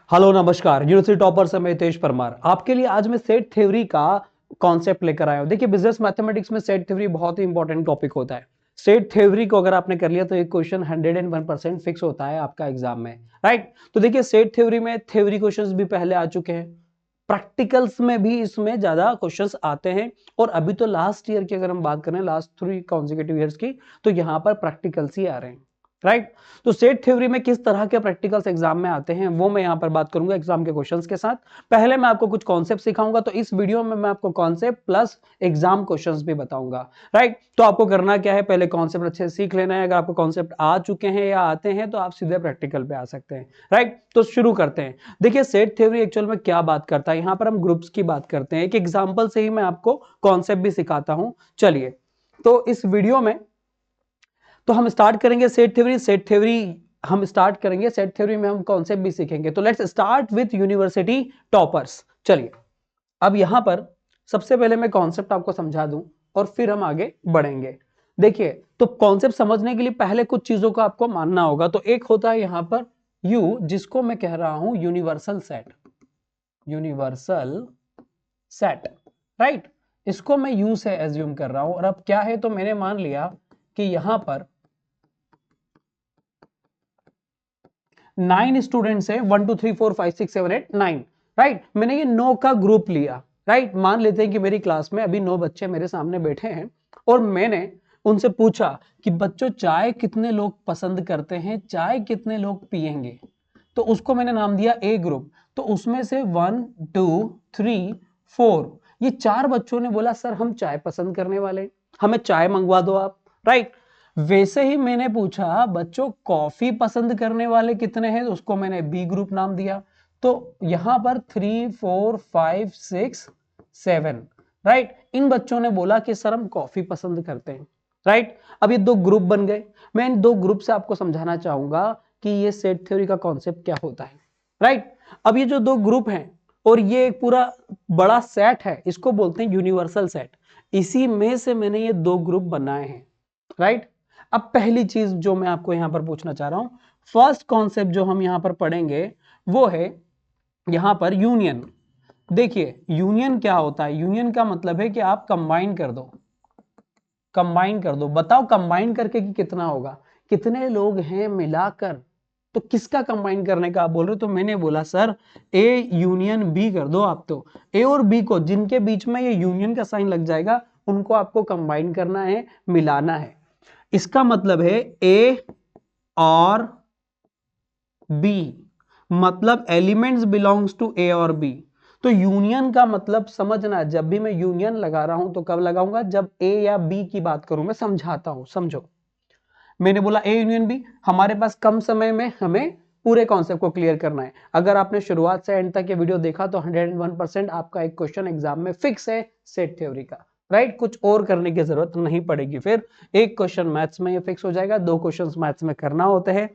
Hello नमस्कार। University topper से मैं हितेश परमार आपके लिए आज मैं सेट थ्योरी का कॉन्सेप्ट लेकर आया हूं। देखिए बिजनेस मैथमेटिक्स में सेट थ्योरी बहुत ही इंपॉर्टेंट टॉपिक होता है। सेट थ्योरी को अगर आपने कर लिया तो एक क्वेश्चन 101% फिक्स होता है आपका एग्जाम में, राइट। तो देखिए सेट थ्योरी में थ्योरी क्वेश्चंस भी पहले आ चुके हैं, प्रैक्टिकल्स में भी इसमें ज्यादा क्वेश्चंस आते हैं। और अभी तो लास्ट ईयर की अगर हम बात करें, लास्ट 3 कॉन्जिक्यूटिव ईयर्स की, तो यहाँ पर प्रैक्टिकल्स ही आ रहे हैं, राइट। तो सेट थ्योरी में किस तरह के प्रैक्टिकल्स एग्जाम में आते हैं वो मैं यहां पर बात करूंगा एग्जाम के क्वेश्चंस के साथ। पहले मैं आपको कुछ कॉन्सेप्ट सिखाऊंगा, तो इस वीडियो में मैं आपको कॉन्सेप्ट प्लस एग्जाम क्वेश्चंस भी बताऊंगा, राइट। तो आपको करना क्या है, पहले कॉन्सेप्ट अच्छे से सीख लेना है। अगर आपको कॉन्सेप्ट आ चुके हैं या आते हैं तो आप सीधे प्रैक्टिकल पे आ सकते हैं, राइट। तो शुरू करते हैं। देखिए सेट थ्योरी एक्चुअल में क्या बात करता है, यहां पर हम ग्रुप्स की बात करते हैं। एक एग्जाम्पल से ही मैं आपको कॉन्सेप्ट भी सिखाता हूं। चलिए, तो इस वीडियो में तो हम स्टार्ट करेंगे सेट थ्योरी। सेट थ्योरी में हम कॉन्सेप्ट भी सीखेंगे। तो let's start with university toppers. चलिए, अब यहां पर सबसे पहले मैं कॉन्सेप्ट आपको समझा दूं और फिर हम आगे बढ़ेंगे। देखिए, तो कॉन्सेप्ट समझने के लिए पहले कुछ चीजों को आपको मानना होगा। तो एक होता है यहां पर यू, जिसको मैं कह रहा हूं universal set. Universal set, right. इसको मैं यू से एज्यूम कर रहा हूं। और अब क्या है, तो मैंने मान लिया कि यहां पर 9 स्टूडेंट्स है, 1 2 3 4 5 6 7 8 9, राइट। मैंने ये 9 का ग्रुप लिया, राइट। मान लेते हैं कि मेरी क्लास में अभी 9 बच्चे मेरे सामने बैठे हैं और मैंने उनसे पूछा कि बच्चों चाय कितने लोग पसंद करते हैं, चाय कितने लोग पिएंगे। तो उसको मैंने नाम दिया ए ग्रुप। तो उसमें से 1 2 3 4 ये 4 बच्चों ने बोला सर हम चाय पसंद करने वाले, हमें चाय मंगवा दो आप, राइट। वैसे ही मैंने पूछा बच्चों कॉफी पसंद करने वाले कितने हैं, तो उसको मैंने बी ग्रुप नाम दिया। तो यहां पर 3 4 5 6 7, राइट। इन बच्चों ने बोला कि सर हम कॉफी पसंद करते हैं, राइट। अब ये 2 ग्रुप बन गए। मैं इन 2 ग्रुप से आपको समझाना चाहूंगा कि ये सेट थ्योरी का कॉन्सेप्ट क्या होता है, राइट। अब ये जो 2 ग्रुप हैं और ये एक पूरा बड़ा सेट है, इसको बोलते हैं यूनिवर्सल सेट। इसी में से मैंने ये 2 ग्रुप बनाए हैं, राइट। अब पहली चीज जो मैं आपको यहां पर पूछना चाह रहा हूं, फर्स्ट कॉन्सेप्ट जो हम यहां पर पढ़ेंगे वो है यहां पर यूनियन। देखिए यूनियन क्या होता है, यूनियन का मतलब है कि आप कंबाइन कर दो। कंबाइन कर दो, बताओ कंबाइन करके कि कितना होगा, कितने लोग हैं मिलाकर। तो किसका कंबाइन करने का आप बोल रहे हो, तो मैंने बोला सर ए यूनियन बी कर दो आप। तो ए और बी को, जिनके बीच में ये यूनियन का साइन लग जाएगा, उनको आपको कंबाइन करना है, मिलाना है। इसका मतलब है ए और बी, मतलब एलिमेंट्स बिलोंग्स टू ए और बी। तो यूनियन का मतलब समझना, जब भी मैं यूनियन लगा रहा हूं तो कब लगाऊंगा, जब ए या बी की बात करूं। मैं समझाता हूं, समझो। मैंने बोला ए यूनियन बी, हमारे पास कम समय में हमें पूरे कॉन्सेप्ट को क्लियर करना है। अगर आपने शुरुआत से एंड तक ये वीडियो देखा तो 101% आपका एक क्वेश्चन एग्जाम में फिक्स है सेट थ्योरी का, राइट। कुछ और करने की जरूरत नहीं पड़ेगी। फिर एक क्वेश्चन मैथ्स में ये फिक्स हो जाएगा, 2 क्वेश्चन मैथ्स में करना होते हैं।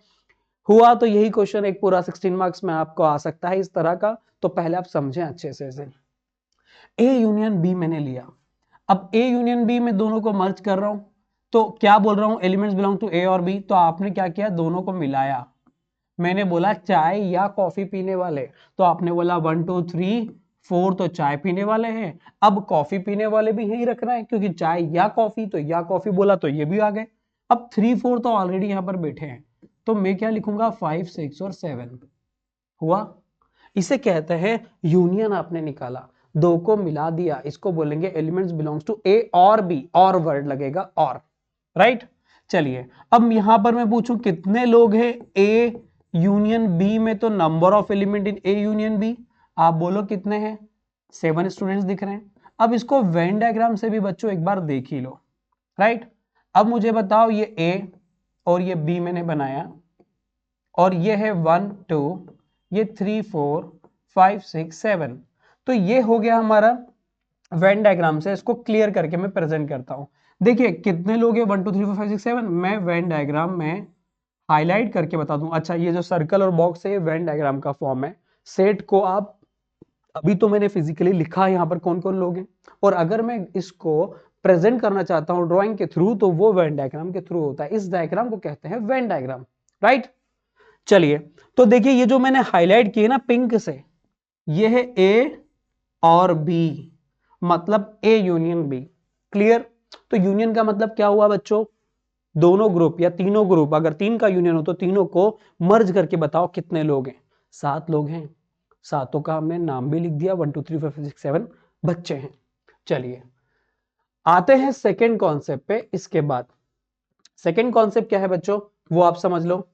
हुआ तो यही क्वेश्चन एक पूरा 16 मार्क्स में आपको आ सकता है इस तरह का। तो पहले आप समझें अच्छे से इसे। ए यूनियन बी मैंने लिया। अब ए यूनियन बी में दोनों को मर्ज कर रहा हूं। तो क्या बोल रहा हूं, एलिमेंट्स बिलोंग टू ए और बी। तो आपने क्या किया, दोनों को मिलाया। मैंने बोला चाय या कॉफी पीने वाले, तो आपने बोला 1 2 3 4 तो चाय पीने वाले हैं। अब कॉफी पीने वाले भी यही रखना है, क्योंकि चाय या कॉफी, तो या कॉफी बोला तो ये भी आ गए। अब 3 4 तो ऑलरेडी यहां पर बैठे हैं, तो मैं क्या लिखूंगा 5 6 और 7। हुआ, इसे कहते हैं यूनियन। आपने निकाला, 2 को मिला दिया, इसको बोलेंगे एलिमेंट्स बिलोंग्स टू ए और बी, और वर्ड लगेगा और, राइट। चलिए, अब यहां पर मैं पूछूं कितने लोग हैं ए यूनियन बी में, तो number of element in A union B, आप बोलो कितने हैं, 7 स्टूडेंट्स दिख रहे हैं। अब इसको वेन डायग्राम से भी बच्चों एक बार देख ही लो, राइट। अब मुझे बताओ, ये ए और ये बी मैंने बनाया, और ये है 1 2, ये 3 4 5 6 7। तो ये हो गया हमारा वेन डायग्राम से। इसको क्लियर करके मैं प्रेजेंट करता हूं। देखिए कितने लोग हैं, 1 2 3 4 5 6 7। मैं वेन डायग्राम में हाईलाइट करके बता दूं। अच्छा, ये जो सर्कल और बॉक्स है ये वेन डायग्राम का फॉर्म है। सेट को आप, अभी तो मैंने फिजिकली लिखा है यहां पर कौन कौन लोग हैं, और अगर मैं इसको प्रेजेंट करना चाहता हूं ड्राइंग के थ्रू, तो वो वेन डायग्राम के थ्रू होता है। इस डायग्राम को कहते हैं वेन डायग्राम, राइट। चलिए, तो देखिए ये जो मैंने हाईलाइट किए ना पिंक से, ये है ए और बी, मतलब ए यूनियन बी। क्लियर? तो यूनियन का मतलब क्या हुआ बच्चों? दोनों ग्रुप या तीनों ग्रुप, अगर 3 का यूनियन हो तो तीनों को मर्ज करके बताओ कितने लोग हैं। 7 लोग हैं। सातों का हमने नाम भी लिख दिया, 1 2 3 4 5 6 7 बच्चे हैं। चलिए आते हैं सेकेंड कॉन्सेप्ट पे। इसके बाद सेकेंड कॉन्सेप्ट क्या है बच्चों, वो आप समझ लो।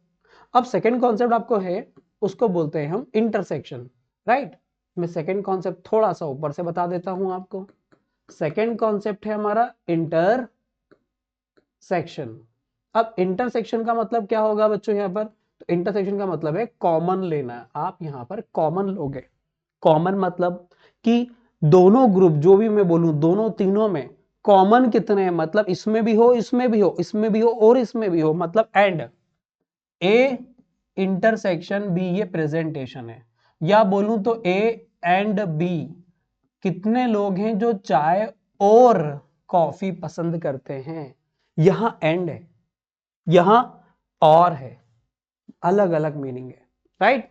अब सेकेंड कॉन्सेप्ट आपको है, उसको बोलते हैं हम इंटरसेक्शन। राइट? मैं सेकेंड कॉन्सेप्ट थोड़ा सा ऊपर से बता देता हूं आपको। सेकेंड कॉन्सेप्ट है हमारा इंटरसेक्शन। अब इंटरसेक्शन का मतलब क्या होगा बच्चों यहां पर? तो इंटरसेक्शन का मतलब है कॉमन लेना। आप यहां पर कॉमन लोगे। कॉमन मतलब कि दोनों ग्रुप, जो भी मैं बोलूं, दोनों तीनों में कॉमन कितने हैं, मतलब इसमें भी हो, इसमें भी हो, इसमें भी हो और इसमें भी हो, मतलब एंड। ए इंटरसेक्शन बी, ये प्रेजेंटेशन है। या बोलूं तो ए एंड बी, कितने लोग हैं जो चाय और कॉफी पसंद करते हैं। यहां एंड है, यहां और है, अलग अलग मीनिंग है। राइट?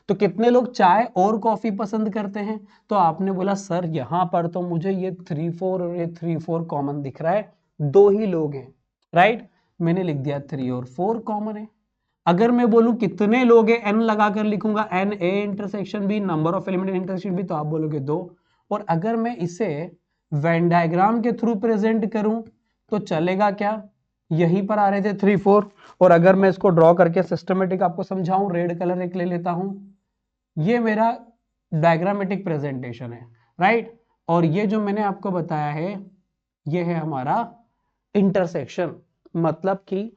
तो कितने लोग चाय और कॉफी पसंद करते हैं? तो आपने बोला सर यहां पर तो मुझे ये 3 4 और ये 3 4 कॉमन दिख रहा है, 2 ही लोग हैं। राइट? मैंने लिख दिया 3 और 4 कॉमन है। अगर मैं बोलूं कितने लोग हैं, एन लगाकर लिखूंगा, N A intersection B, number of element intersection B, तो आप बोलोगे 2। और अगर मैं इसे वेन डायग्राम के थ्रू प्रेजेंट करूं तो चलेगा क्या? यहीं पर आ रहे थे 3 4। और अगर मैं इसको ड्रॉ करके सिस्टमेटिक आपको समझाऊं, रेड कलर एक ले लेता हूं, ये मेरा डायग्रामेटिक प्रेजेंटेशन है। राइट? और ये जो मैंने आपको बताया है, ये है हमारा इंटरसेक्शन। मतलब कि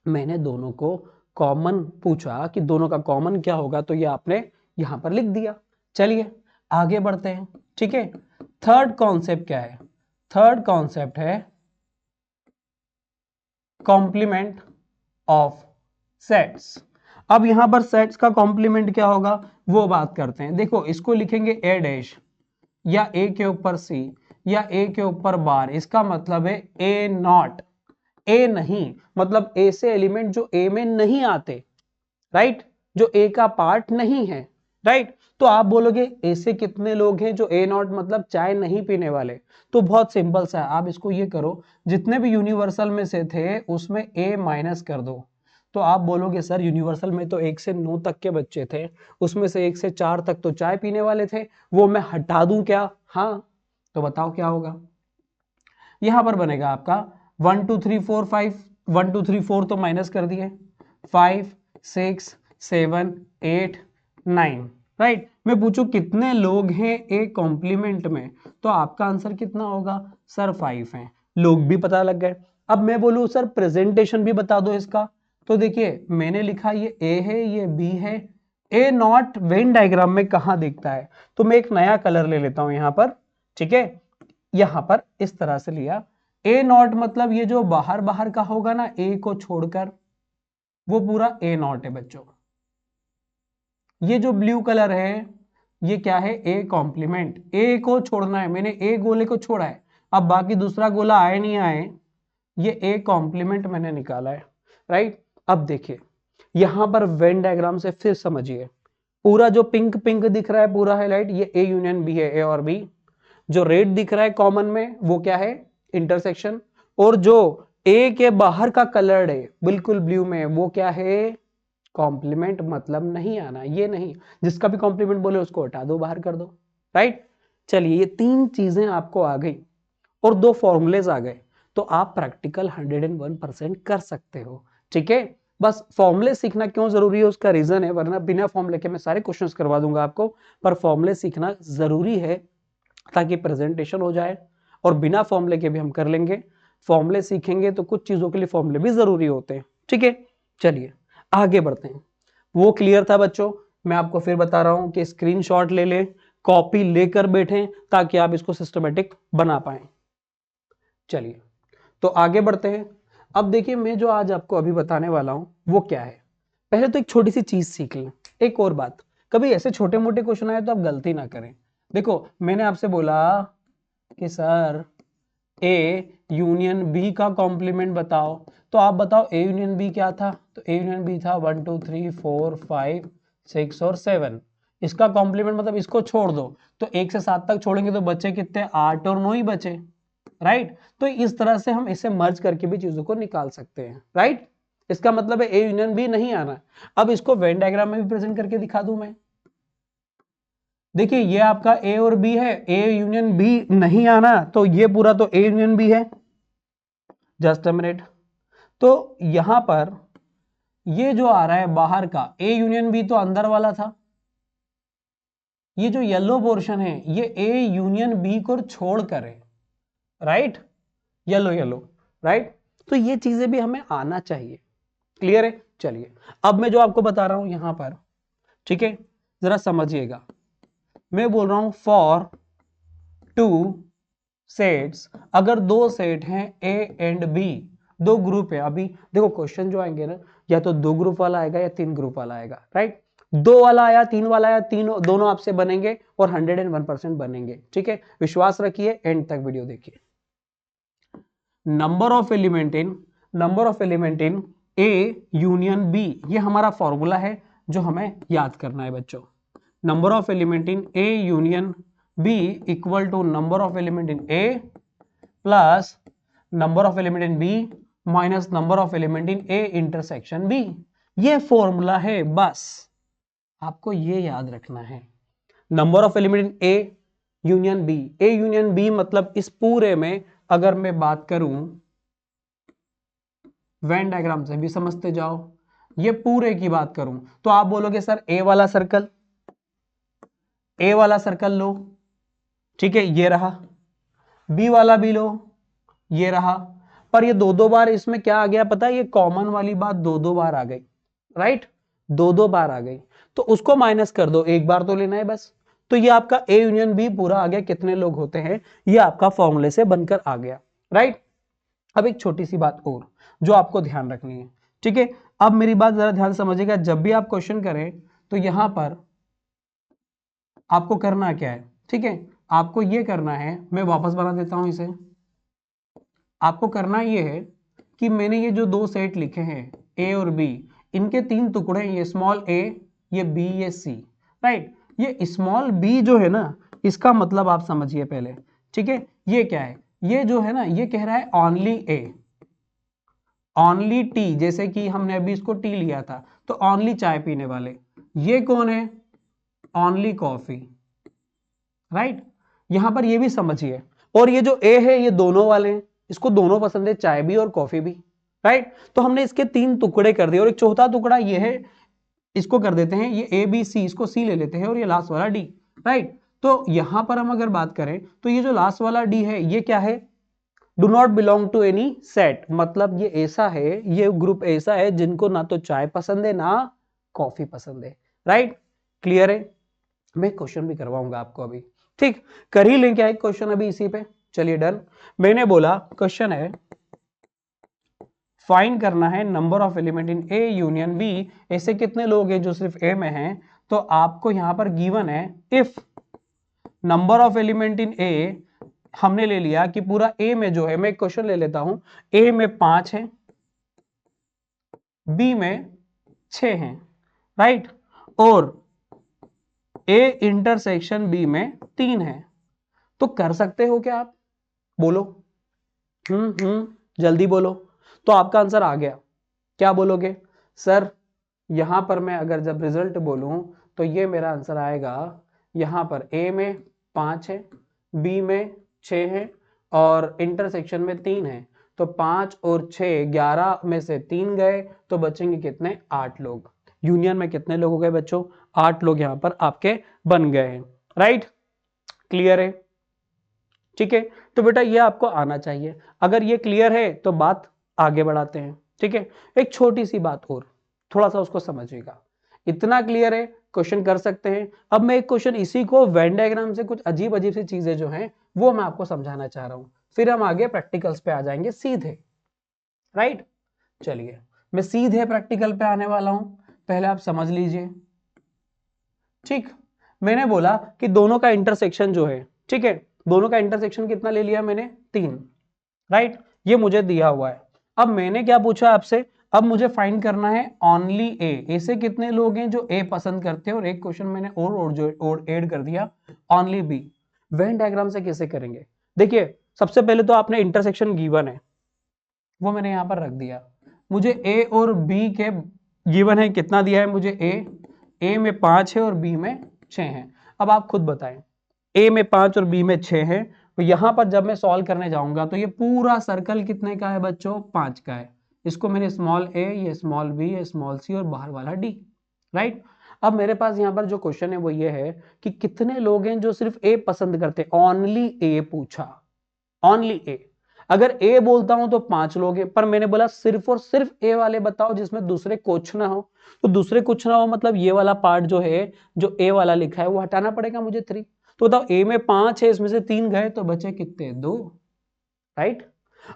मैंने दोनों को कॉमन पूछा कि दोनों का कॉमन क्या होगा, तो ये आपने यहां पर लिख दिया। चलिए आगे बढ़ते हैं। ठीक है, थर्ड कॉन्सेप्ट क्या है? थर्ड कॉन्सेप्ट है कॉम्प्लीमेंट ऑफ सेट्स। अब यहां पर सेट्स का कॉम्प्लीमेंट क्या होगा वो बात करते हैं। देखो इसको लिखेंगे ए डैश, या ए के ऊपर सी, या ए के ऊपर बार। इसका मतलब है ए नॉट। ए नहीं मतलब ए से एलिमेंट जो ए में नहीं आते। राइट? जो ए का पार्ट नहीं है। राइट? तो आप बोलोगे ए से कितने लोग हैं जो ए नॉट मतलब चाय नहीं पीने वाले? तो बहुत सिंपल सा है, आप इसको ये करो, जितने भी यूनिवर्सल में से थे उसमें ए माइनस कर दो। तो आप बोलोगे सर यूनिवर्सल में तो 1 से 9 तक के बच्चे थे, उसमें से 1 से 4 तक तो चाय पीने वाले थे, वो मैं हटा दूं क्या? हाँ। तो बताओ क्या होगा? यहां पर बनेगा आपका 1 2 3 4 5, 1 2 3 4 तो माइनस कर दिए, 5 6 7 8 9। राइट? मैं पूछूं कितने लोग हैं ए कॉम्प्लीमेंट में, तो आपका आंसर कितना होगा? सर 5 हैं। लोग भी पता लग गए। अब मैं बोलूं सर प्रेजेंटेशन भी बता दो इसका, तो देखिए मैंने लिखा ये ए है, ये बी है। ए नॉट वेन डायग्राम में कहां दिखता है? तो मैं एक नया कलर ले लेता हूं यहां पर। ठीक है, यहां पर इस तरह से लिया। ए नॉट मतलब ये जो बाहर बाहर का होगा ना, ए को छोड़कर, वो पूरा ए नॉट है बच्चों। ये जो ब्लू कलर है ये क्या है? A complement. ए को छोड़ना है, मैंने ए गोले को छोड़ा है। अब बाकी दूसरा गोला आए नहीं आए, ये ए कॉम्प्लीमेंट मैंने निकाला है। राइट? अब देखिए यहां पर वेन डायग्राम से फिर समझिए, पूरा जो पिंक पिंक दिख रहा है पूरा हाईलाइट, ये ए यूनियन बी है, ए और बी। जो रेड दिख रहा है कॉमन में वो क्या है? इंटरसेक्शन। और जो ए के बाहर का कलर्ड है बिल्कुल ब्लू में, वो क्या है? कॉम्प्लीमेंट। मतलब नहीं आना, ये नहीं, जिसका भी कॉम्प्लीमेंट बोले उसको हटा दो, बाहर कर दो। राइट? चलिए ये 3 चीजें आपको आ गई और 2 फॉर्मूलेज आ गए, तो आप प्रैक्टिकल 101% कर सकते हो। ठीक है, बस फॉर्मूले सीखना क्यों जरूरी है उसका रीजन है, वरना बिना फॉर्मूले के मैं सारे क्वेश्चंस करवा दूंगा आपको, पर फॉर्मूले सीखना जरूरी है ताकि प्रेजेंटेशन हो जाए। और बिना फॉर्मूले के भी हम कर लेंगे, फॉर्मूले सीखेंगे तो कुछ चीजों के लिए फॉर्मूले भी जरूरी होते हैं। ठीक है, चलिए आगे बढ़ते हैं। वो क्लियर था बच्चों? मैं आपको फिर बता रहा हूं कि स्क्रीनशॉट ले ले, कॉपी लेकर बैठें ताकि आप इसको सिस्टमेटिक बना पाए। चलिए तो आगे बढ़ते हैं। अब देखिए मैं जो आज आपको अभी बताने वाला हूं वो क्या है। पहले तो एक छोटी सी चीज सीख लें। एक और बात, कभी ऐसे छोटे मोटे क्वेश्चन आए तो आप गलती ना करें। देखो मैंने आपसे बोला कि सर ए यूनियन बी का कॉम्प्लीमेंट बताओ। तो आप बताओ ए यूनियन बी क्या था, तो ए यूनियन बी था 1 2 3 4 5 6 और 7। इसका कॉम्प्लीमेंट मतलब इसको छोड़ दो, तो 1 से 7 तक छोड़ेंगे तो बचे कितने, 8 और 9 ही बचे, राइट। तो इस तरह से हम इसे मर्ज करके भी चीजों को निकाल सकते हैं, राइट। इसका मतलब है ए यूनियन बी नहीं आना। अब इसको वेन डायग्राम में भी प्रेजेंट करके दिखा दूं मैं। देखिए ये आपका ए और बी है, ए यूनियन बी नहीं आना, तो ये पूरा तो ए यूनियन बी है। जस्ट अ मिनट, तो यहां पर ये जो आ रहा है बाहर का ए यूनियन बी तो अंदर वाला था, ये जो येलो पोर्शन है ये ए यूनियन बी को छोड़ कर है, राइट, येलो येलो, राइट। तो ये चीजें भी हमें आना चाहिए, क्लियर है। चलिए अब मैं जो आपको बता रहा हूं यहां पर, ठीक है, जरा समझिएगा। मैं बोल रहा हूं फॉर टू सेट्स, अगर दो सेट हैं ए एंड बी, दो ग्रुप है। अभी देखो क्वेश्चन जो आएंगे ना, या तो 2 ग्रुप वाला आएगा या 3 ग्रुप वाला आएगा, राइट। 2 वाला आया 3 वाला आया, तीनों दोनों आपसे बनेंगे और 101% बनेंगे, ठीक है। विश्वास रखिए, एंड तक वीडियो देखिए। Number of element in A union B, ये हमारा फॉर्मूला है जो हमें याद करना है बच्चों। Number of element in A union B equal to number of element in A plus number of element in B minus number of element in A intersection B. ये फॉर्मूला है, बस आपको ये याद रखना है। Number of element in A union B, A union B मतलब इस पूरे में अगर मैं बात करूं, वेन डायग्राम से भी समझते जाओ, ये पूरे की बात करूं तो आप बोलोगे सर ए वाला सर्कल लो, ठीक है, ये रहा। बी वाला भी लो, ये रहा। पर ये 2-2 बार इसमें क्या आ गया पता है, ये कॉमन वाली बात 2-2 बार आ गई, राइट, 2-2 बार आ गई। तो उसको माइनस कर दो, एक बार तो लेना है बस। तो ये आपका ए यूनियन बी पूरा आ गया, कितने लोग होते हैं, ये आपका फॉर्मूले से बनकर आ गया, राइट। अब एक छोटी सी बात और जो आपको ध्यान रखनी है, ठीक है। अब मेरी बात जरा ध्यान समझिएगा, जब भी आप क्वेश्चन करें तो यहां पर आपको करना क्या है, ठीक है, आपको ये करना है, मैं वापस बना देता हूं इसे। आपको करना ये है कि मैंने ये जो 2 सेट लिखे हैं ए और बी, इनके 3 टुकड़े, ये स्मॉल ए, ये बी, ये सी, राइट। ये स्मॉल बी जो है ना, इसका मतलब आप समझिए पहले, ठीक है। ये क्या है, ये जो है ना, ये कह रहा है ओनली ए, ओनली टी, जैसे कि हमने अभी इसको टी लिया था, तो ओनली चाय पीने वाले। ये कौन है, ओनली कॉफी, राइट। यहां पर ये भी समझिए, और ये जो ए है ये दोनों वाले हैं, इसको दोनों पसंद है, चाय भी और कॉफी भी, राइट। तो हमने इसके 3 टुकड़े कर दिए और एक चौथा टुकड़ा ये है, इसको कर देते हैं, ये ए बी सी, इसको सी ले लेते हैं और ये लास्ट वाला डी, राइट। तो यहां पर हम अगर बात करें तो ये जो लास्ट वाला डी है ये क्या है, do not belong to any set, मतलब ये ऐसा है, ये ग्रुप ऐसा है जिनको ना तो चाय पसंद है ना कॉफी पसंद है, राइट। क्लियर है। मैं क्वेश्चन भी करवाऊंगा आपको अभी, ठीक, कर ही लें क्या एक क्वेश्चन अभी इसी पे। चलिए डन। मैंने बोला क्वेश्चन है फाइंड करना है number of element in A union B, ऐसे कितने लोग हैं जो सिर्फ ए में हैं। तो आपको यहां पर गिवन है if number of element in A, हमने ले लिया कि पूरा ए में जो है, मैं एक क्वेश्चन ले लेता हूं, ए में 5 है, बी में 6 हैं, राइट, और ए इंटरसेक्शन बी में 3 है। तो कर सकते हो क्या आप, बोलो, जल्दी बोलो। तो आपका आंसर आ गया, क्या बोलोगे सर, यहां पर मैं अगर जब रिजल्ट बोलूं तो ये मेरा आंसर आएगा, यहां पर ए में 5 है, बी में 6 है और इंटरसेक्शन में 3 है। तो 5 और 6, 11 में से 3 गए तो बचेंगे कितने, 8 लोग। यूनियन में कितने लोग हो गए बच्चों, 8 लोग यहां पर आपके बन गए हैं, राइट। क्लियर है, ठीक है। तो बेटा ये आपको आना चाहिए, अगर ये क्लियर है तो बात आगे बढ़ाते हैं, ठीक है। एक छोटी सी बात और, थोड़ा सा उसको समझिएगा, इतना क्लियर है, क्वेश्चन कर सकते हैं। अब मैं एक क्वेश्चन इसी को वेन डायग्राम से कुछ अजीब अजीब सी चीजें जो हैं वो मैं आपको समझाना चाह रहा हूं, फिर हम आगे प्रैक्टिकल्स पे आ जाएंगे सीधे, राइट। चलिए मैं सीधे प्रैक्टिकल पे आने वाला हूं, पहले आप समझ लीजिए, ठीक। मैंने बोला कि दोनों का इंटरसेक्शन जो है, ठीक है, दोनों का इंटरसेक्शन कितना ले लिया मैंने, 3, राइट, ये मुझे दिया हुआ है। अब मैंने क्या पूछा आपसे, अब मुझे फाइंड करना है ओनली ए, ऐसे कितने लोग हैं जो ए पसंद करते हैं, और एक क्वेश्चन मैंने और ऐड कर दिया ओनली बी। वेन डायग्राम से कैसे करेंगे, देखिए सबसे पहले तो आपने इंटरसेक्शन गिवन है, वो मैंने यहां पर रख दिया। मुझे ए और बी के गिवन है, कितना दिया है मुझे, ए में 5 है और बी में 6 है। अब आप खुद बताएं, ए में 5 और बी में 6 है, तो यहां पर जब मैं सॉल्व करने जाऊंगा तो ये पूरा सर्कल कितने का है बच्चों, 5 का है। इसको मैंने स्मॉल ए, ये स्मॉल बी, ये स्मॉल सी और बाहर वाला डी, राइट। अब मेरे पास यहाँ पर जो क्वेश्चन है वो ये है कि कितने लोग हैं जो सिर्फ ए पसंद करते हैं, ओनली ए पूछा, ओनली ए। अगर ए बोलता हूं तो 5 लोग हैं, पर मैंने बोला सिर्फ और सिर्फ ए वाले बताओ जिसमें दूसरे कुछ ना हो, तो दूसरे कुछ ना हो मतलब ये वाला पार्ट जो है, जो ए वाला लिखा है वो हटाना पड़ेगा मुझे 3। तो बताओ ए में 5 है, इसमें से 3 गए तो बचे कितने, 2, राइट।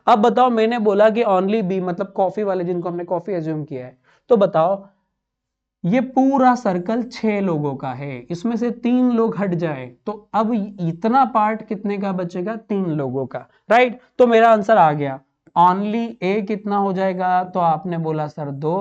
अब बताओ, मैंने बोला कि ओनली बी मतलब कॉफी वाले जिनको हमने कॉफी एज्यूम किया है, तो बताओ ये पूरा सर्कल 6 लोगों का है, इसमें से 3 लोग हट जाए तो अब इतना पार्ट कितने का बचेगा, 3 लोगों का, राइट। तो मेरा आंसर आ गया, ओनली ए कितना हो जाएगा, तो आपने बोला सर 2,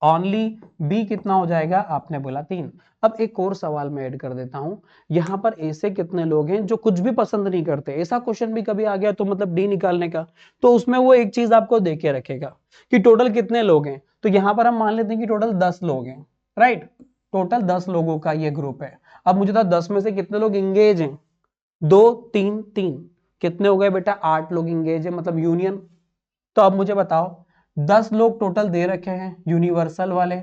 ओनली बी कितना हो जाएगा, आपने बोला 3। अब एक और सवाल मैं ऐड कर देता हूं, यहां पर ऐसे कितने लोग हैं जो कुछ भी पसंद नहीं करते, ऐसा क्वेश्चन भी कभी आ गया तो मतलब डी निकालने का, तो उसमें वो एक चीज आपको दे के रखेगा कि टोटल कितने लोग हैं। तो यहां पर हम मान लेते हैं कि टोटल 10 लोग हैं, राइट, टोटल 10 लोगों का ये ग्रुप है। अब मुझे तो 10 में से कितने लोग इंगेज हैं, 2 3 3, कितने हो गए बेटा, 8 लोग इंगेज है, मतलब यूनियन। तो अब मुझे बताओ 10 लोग टोटल दे रखे हैं यूनिवर्सल वाले,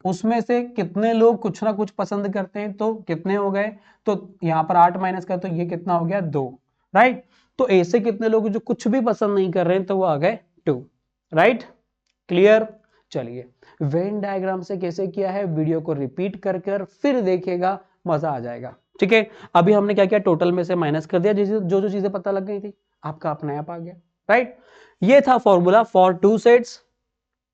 उसमें से कितने लोग कुछ ना कुछ पसंद करते हैं, तो कितने हो गए, तो यहां पर 8 माइनस कर तो ये कितना हो गया, 2, राइट। तो ऐसे कितने लोग जो कुछ भी पसंद नहीं कर रहे हैं, तो वो आ गए 2, राइट, क्लियर। चलिए, वेन डायग्राम से कैसे किया है, वीडियो को रिपीट कर कर फिर देखिएगा, मजा आ जाएगा, ठीक है। अभी हमने क्या किया, टोटल में से माइनस कर दिया, जो जो चीजें पता लग गई थी, आपका अपने आप आ गया, राइट। ये था फॉर्मूला फॉर 2 सेट्स,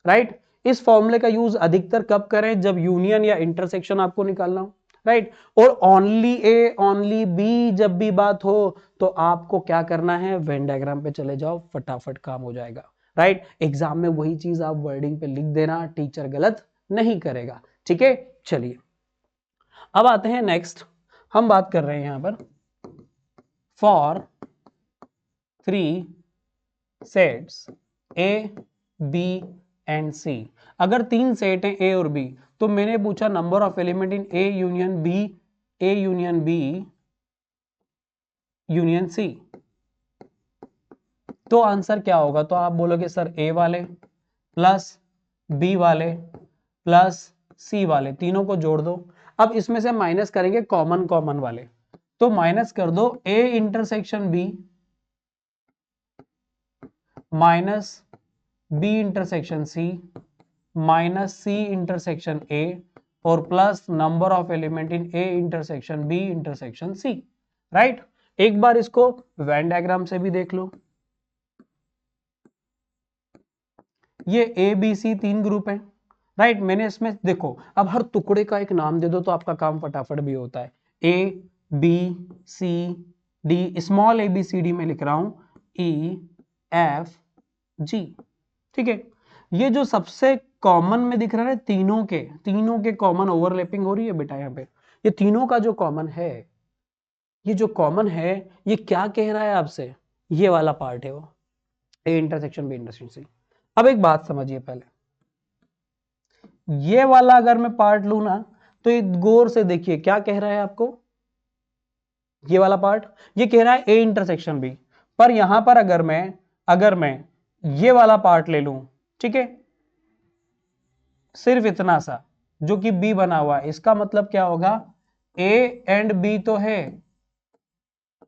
राइट। इस फॉर्मूले का यूज अधिकतर कब करें, जब यूनियन या इंटरसेक्शन आपको निकालना हो, राइट। और ओनली ए ओनली बी जब भी बात हो तो आपको क्या करना है, वेन डायग्राम पे चले जाओ, फटाफट काम हो जाएगा, राइट। एग्जाम में वही चीज आप वर्डिंग पे लिख देना, टीचर गलत नहीं करेगा, ठीक है। चलिए अब आते हैं नेक्स्ट, हम बात कर रहे हैं यहां पर for 3 sets A B and C. अगर 3 सेट हैं ए और बी, तो मैंने पूछा number of element in A union B, A union B union C, तो आंसर क्या होगा, तो आप बोलोगे सर ए वाले प्लस बी वाले प्लस सी वाले, तीनों को जोड़ दो। अब इसमें से माइनस करेंगे कॉमन कॉमन वाले, तो माइनस कर दो A intersection B minus B intersection C minus C intersection A और plus number of element in A intersection B intersection C, right. एक बार इसको वेन डायग्राम से भी देख लो, ये ए बी सी 3 ग्रुप है, राइट। मैंने इसमें देखो, अब हर टुकड़े का एक नाम दे दो तो आपका काम फटाफट भी होता है। A B C D, small A B C D में लिख रहा हूं ई एफ जी, ठीक है। ये जो सबसे कॉमन में दिख रहा है, तीनों के कॉमन ओवरलैपिंग हो रही है बेटा, यहाँ पे ये तीनों का जो कॉमन है, ये जो कॉमन है, ये क्या कह रहा है आपसे, ये वाला पार्ट है वो, A intersection B intersection C. अब एक बात समझिए पहले, ये वाला अगर मैं पार्ट लू ना, तो ये गौर से देखिए क्या कह रहा है आपको, ये वाला पार्ट ये कह रहा है ए इंटरसेक्शन बी, पर यहां पर अगर मैं ये वाला पार्ट ले लूं, ठीक है, सिर्फ इतना सा जो कि बी बना हुआ है, इसका मतलब क्या होगा, ए एंड बी तो है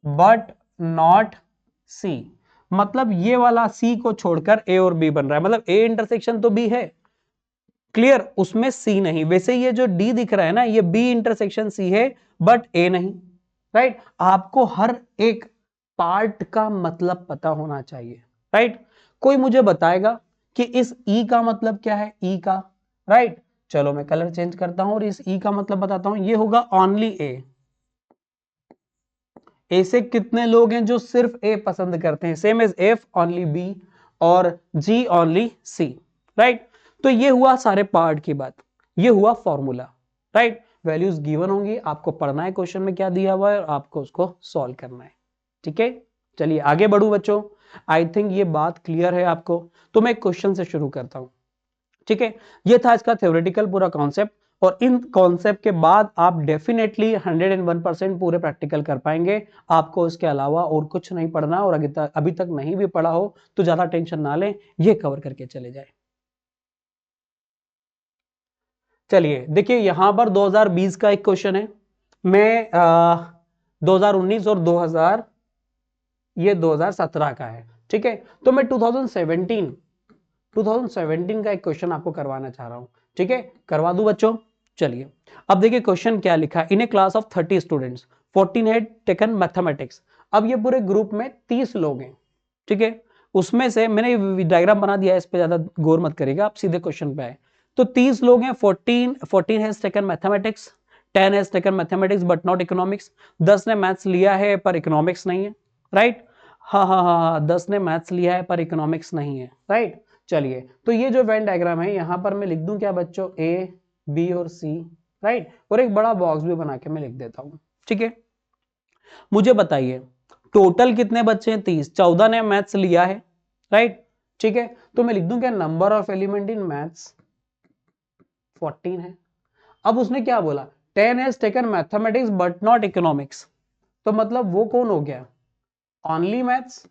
बट नॉट सी, मतलब ये वाला सी को छोड़कर ए और बी बन रहा है, मतलब ए इंटरसेक्शन तो बी है, क्लियर, उसमें सी नहीं। वैसे ये जो डी दिख रहा है ना, ये बी इंटरसेक्शन सी है बट ए नहीं, राइट। आपको हर एक पार्ट का मतलब पता होना चाहिए, राइट। कोई मुझे बताएगा कि इस ई का मतलब क्या है, ई का, राइट। चलो मैं कलर चेंज करता हूं और इस ई का मतलब बताता हूं, ये होगा ओनली ए, ऐसे कितने लोग हैं जो सिर्फ ए पसंद करते हैं? Same as F only B और जी ओनली सी, राइट। तो ये हुआ सारे पार्ट की बात, ये हुआ फॉर्मूला, राइट। वैल्यूज गिवन होंगी, आपको पढ़ना है क्वेश्चन में क्या दिया हुआ है और आपको उसको सॉल्व करना है, ठीक है। चलिए आगे बढ़ू बच्चों, आई थिंक ये बात क्लियर है आपको। तो मैं क्वेश्चन से शुरू करता हूं, ठीक है। ये था इसका थ्योरेटिकल पूरा कॉन्सेप्ट, और इन कॉन्सेप्ट के बाद आप डेफिनेटली 101% पूरे प्रैक्टिकल कर पाएंगे। आपको इसके अलावा और कुछ नहीं पढ़ना, और अभी तक नहीं भी पढ़ा हो तो ज्यादा टेंशन ना लें, ये कवर करके चले जाए। चलिए देखिए यहां पर 2020 का एक क्वेश्चन है, मैं 2019 और 2000 ये 2017 का है, ठीक है। तो मैं 2017 का एक क्वेश्चन आपको करवाना चाह रहा हूं, ठीक है। करवा दूं बच्चों? चलिए अब देखिए क्वेश्चन क्या लिखा है। In a class of 30 students 14 had taken mathematics. अब ये पूरे ग्रुप में 30 लोग हैं, ठीक है। उसमें से मैंने डायग्राम बना दिया है, इस पे ज्यादा गौर मत करिएगा, आप सीधे क्वेश्चन पे आए। तो 30 लोग हैं, 14 has taken mathematics, 10 has taken mathematics but not economics. 10 ने मैथ्स लिया है पर इकोनॉमिक्स नहीं है, राइट। हाँ, 10 ने मैथ्स लिया है पर इकोनॉमिक्स नहीं है, राइट। चलिए तो ये जो वेन डायग्राम है यहां पर मैं लिख दूं क्या बच्चों, ए बी और सी, राइट। और एक बड़ा बॉक्स भी बना के मैं लिख देता हूं, ठीक है। मुझे बताइए टोटल कितने बच्चे हैं? 30। 14 ने मैथ्स लिया है, राइट, ठीक है। तो मैं लिख दूं क्या, number of element in maths 14 है। अब उसने क्या बोला, 10 has taken mathematics but not economics. तो मतलब वो कौन हो गया, ओनली मैथ्स,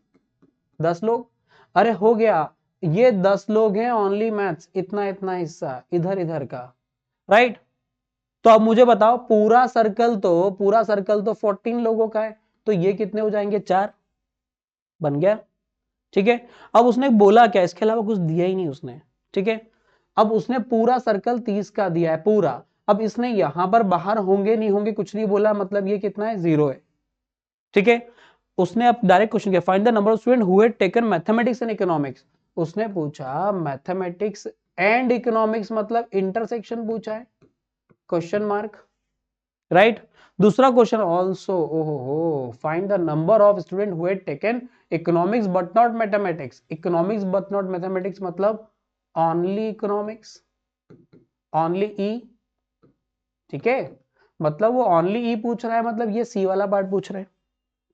10 लोग। अरे हो गया, ये 10 लोग हैं ओनली मैथ्स, इतना इतना हिस्सा इधर इधर का, राइट। तो अब मुझे बताओ पूरा सर्कल तो 14 लोगों का है, तो ये कितने हो जाएंगे, 4 बन गया, ठीक है। अब उसने बोला क्या, इसके अलावा कुछ दिया ही नहीं उसने, ठीक है। अब उसने पूरा सर्कल 30 का दिया है पूरा। अब इसने यहां पर बाहर होंगे नहीं होंगे कुछ नहीं बोला, मतलब ये कितना है, 0 है, ठीक है। उसने अब डायरेक्ट क्वेश्चन किया, find the number of student who had taken mathematics and economics. उसने पूछा मैथमेटिक्स एंड इकोनॉमिक्स, मतलब इंटरसेक्शन पूछा है, क्वेश्चन मार्क, राइट। दूसरा क्वेश्चन ऑल्सो, ओहो, find the number of student who had taken economics but not mathematics. Economics but not mathematics मतलब only economics, only E, ठीक है। मतलब वो ओनली ई पूछ रहा है, मतलब ये सी वाला पार्ट पूछ रहे हैं,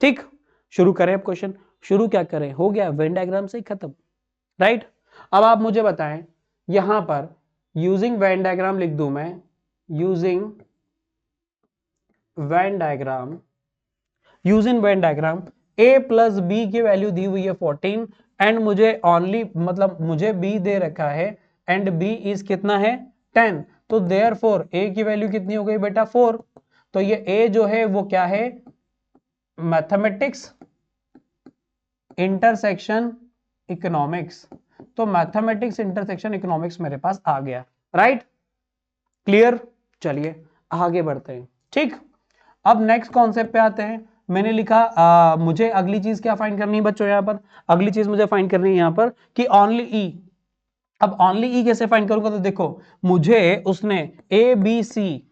ठीक। शुरू करें अब क्वेश्चन, शुरू क्या करें, हो गया वेन डायग्राम से ही खत्म, राइट। अब आप मुझे बताएं यहां पर यूजिंग वेन डायग्राम लिख दूं मैं, using Venn diagram, using Venn diagram a plus B की वैल्यू दी हुई है 14 एंड मुझे ओनली, मतलब मुझे b दे रखा है एंड b इज कितना है, 10। तो देयरफॉर a की वैल्यू कितनी हो गई बेटा, 4। तो ये a जो है वो क्या है, मैथमेटिक्स इंटरसेक्शन इकोनॉमिक्स। तो मैथमेटिक्स इंटरसेक्शन इकोनॉमिक्स मेरे पास आ गया, राइट, क्लियर। चलिए आगे बढ़ते हैं, ठीक। अब नेक्स्ट कॉन्सेप्ट पे आते हैं। मैंने लिखा मुझे अगली चीज क्या फाइंड करनी है बच्चों, यहां पर अगली चीज मुझे फाइंड करनी है यहां पर कि ओनली ई। अब ओनली ई कैसे फाइंड करूंगा, तो देखो मुझे उसने ए बी सी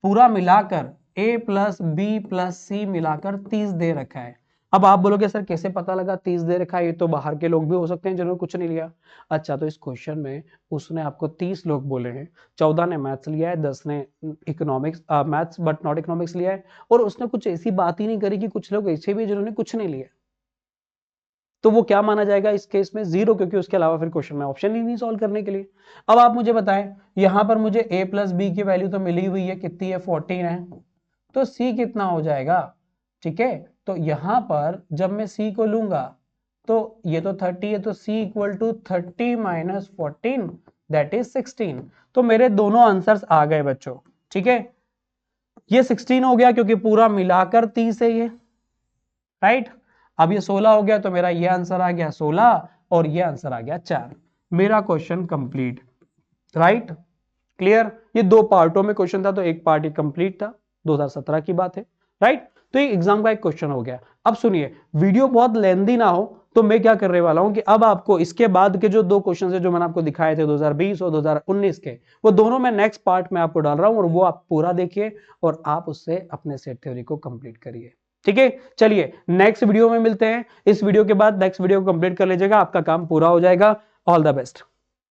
पूरा मिलाकर a प्लस बी प्लस सी मिलाकर 30 दे रखा है। अब आप बोलोगे सर कैसे पता लगा 30 दे रखा है, ये तो बाहर के लोग भी हो सकते हैं जिन्होंने कुछ नहीं लिया। अच्छा, तो इस क्वेश्चन में उसने आपको 30 लोग बोले हैं, 14 ने मैथ्स लिया है, 10 ने economics maths but not economics लिया है, और उसने कुछ ऐसी बात ही नहीं करी कि कुछ लोग ऐसे भी जिन्होंने कुछ नहीं लिया। तो वो क्या माना जाएगा इस केस में, 0, क्योंकि उसके अलावा फिर क्वेश्चन में ऑप्शन ही नहीं सॉल्व करने के लिए। अब आप मुझे बताएं यहां पर मुझे a प्लस बी की वैल्यू तो मिली हुई है, कितनी है, 14 है। तो C कितना हो जाएगा, ठीक है। तो यहां पर जब मैं C को लूंगा तो ये तो 30 है, तो C equal to 30 minus 14 that is 16। तो मेरे दोनों आंसर्स आ गए बच्चों, ठीक है। ये 16 हो गया क्योंकि पूरा मिलाकर 30 है ये, राइट। अब ये 16 हो गया तो मेरा ये आंसर आ गया 16 और ये आंसर आ गया 4। मेरा क्वेश्चन कंप्लीट, राइट, क्लियर। ये दो पार्टों में क्वेश्चन था, तो एक पार्ट ही कंप्लीट था, 2017 की बात है, राइट। तो ये एग्जाम का एक क्वेश्चन हो गया। अब सुनिए, वीडियो बहुत लेंथी ना हो तो मैं क्या करने वाला हूं कि अब आपको इसके बाद के जो दो क्वेश्चन है जो मैंने आपको दिखाए थे 2020 और 2019 के, वो दोनों मैं नेक्स्ट पार्ट में आपको डाल रहा हूं, और वो आप पूरा देखिए और आप उससे अपने सेट थ्योरी को कंप्लीट करिए, ठीक है, चलिए नेक्स्ट वीडियो में मिलते हैं। इस वीडियो के बाद नेक्स्ट वीडियो को कंप्लीट कर लीजिएगा, आपका काम पूरा हो जाएगा। All the best.